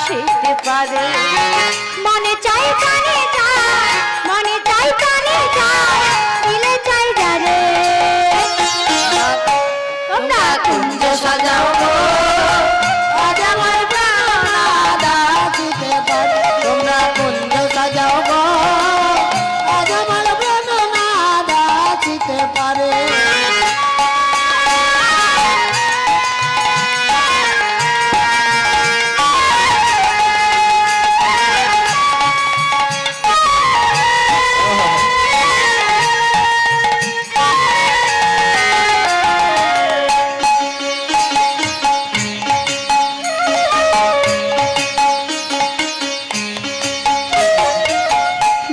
আসিতে পারে মনে চাই কানে চাই মনে চাই কানে চাই দিলে চাই যারে তোমরা কুঞ্জ সাজাও গো আজ আমার প্রাণ আসিতে পারে তোমরা কুঞ্জ সাজাও গো আজ আমার প্রাণ আসিতে পারে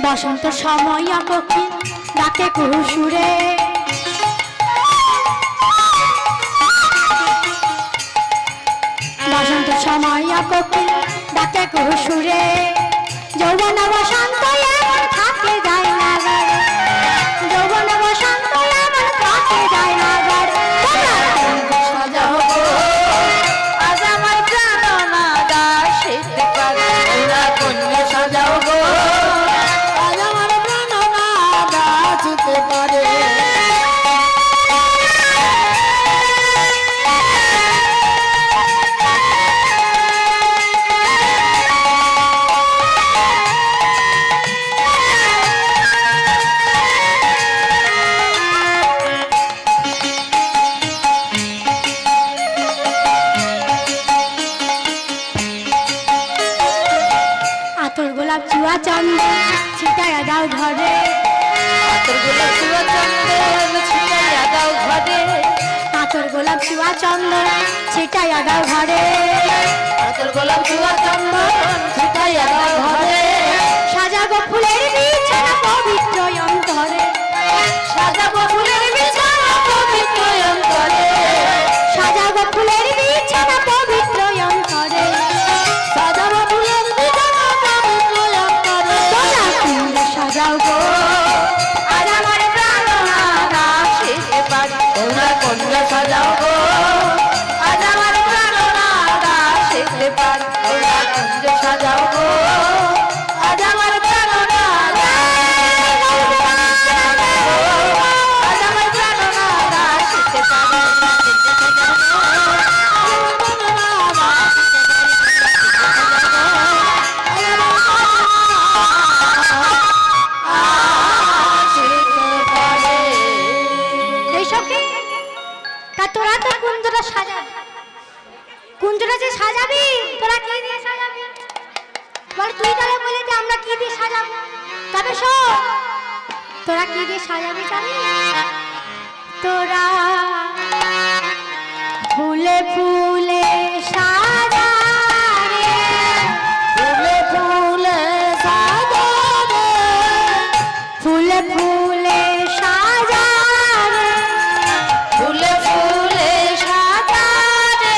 বসন্ত সময় পক্ষী ডাকে কুসুরে বসন্ত সময় পক্ষী ডাকে কুসুরে যৌবন বসন্ত এমন থাকে যায় না গারে যৌবন বসন্ত এমন থাকে যায় না গারে সাজাও গো আজ আমার প্রাণ আসিতে পারে তোমরা কুঞ্জ সাজাও গো পারে আতর গোলাপ চুয়া চন্দন ছিটায়া দাও ঘরে আতর গোলাপ চুয়া চন্দন ছিটাইয়া দাও ঘরে আতর গোলাপ চুয়া চন্দন ছিটায়া দাও ঘরে আতর গোলাপ চুয়া চন্দন ছিটাইয়া দাও ঘরে সাজাবো ফুলের বিছানা পবিত্র অন্তরে সাজাবো ফুলের বিছানা পবিত্র অন্তরে সাজাবো ফুলের বিছানা পবিত্র অন্তরে সাজাবো ফুলের বিছানা পবিত্র অন্তরে তোমরা কুঞ্জ সাজাও গো আজ আমার প্রাণ আসিতে পারে তোমরা কুঞ্জ সাজাও গো আজ আমার প্রাণ আসিতে পারে তোমরা কুঞ্জ সাজাও গো আজ আমার প্রাণ আজ আমার প্রাণ আসিতে পারে তোরা তো কুঞ্জটা সাজাবি কুঞ্জটা যে সাজাবি তোরা কি দিয়ে সাজাবি বল তুই তাহলে বলে যে আমরা কি দিয়ে সাজাবো তবে শোন তোরা কি দিয়ে সাজাবি জানিস তোরা ফুলে ফুলে সাজাবে ফুলে ফুলে সাজাবে ফুলে ফুলে সাজাবে ফুলে ফুলে সাজাবে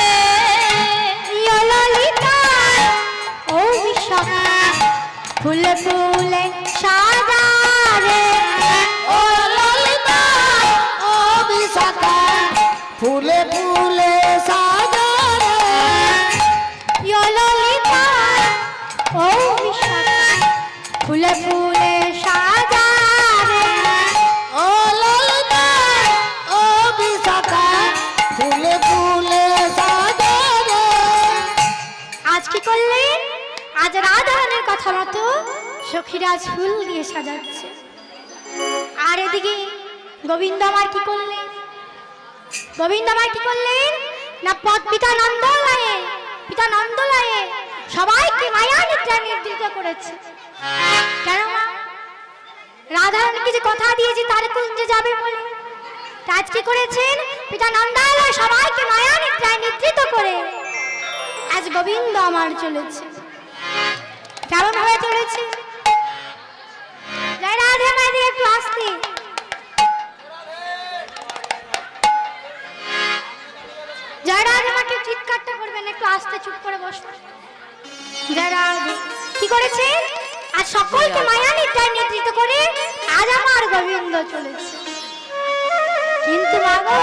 ললিতা ও বিশ্বকা ফুলে ফুলে সাজাবে ও ললিতা ও বিশাখা ফুলে ফুলে সাজাবে ললিতা ও বিশ্বকা ফুলে ফুলে সাজাবে ও ললিতা ও বিশাখা ফুলে ফুলে সাজাবে আজ কি করলেন আজ রাধারানীর কথা মতো সখীরাজ ফুল দিয়ে সাজাচ্ছে আর এদিকে গোবিন্দ আমার কি করলেন গোবিন্দ আমার কি করলেন না পিতা নন্দলায়ে সবাইকে মায়া নিদ্রা নির্দিষ্ট করেছে কেন রাধারানীকে যে কথা দিয়েছে তার কুঞ্জে যাবে বলে আজ কি করেছেন পিতা নন্দালয় সবাইকে মায়া নিদ্রায় নিদ্রিত করে আজ গোবিন্দ আমার চলেছে কেমন ভাবে চলেছে রাধে মাঝে একটু আসতে যারা আমাকে চিৎকারটা করবেন একটু আস্তে চুপ করে বসুন যারা কি করেছে আজ সকলকে মায়া নিদ্রায় নিদ্রিত করে আজ আমার গোবিন্দ চলেছে কিন্তু মাগো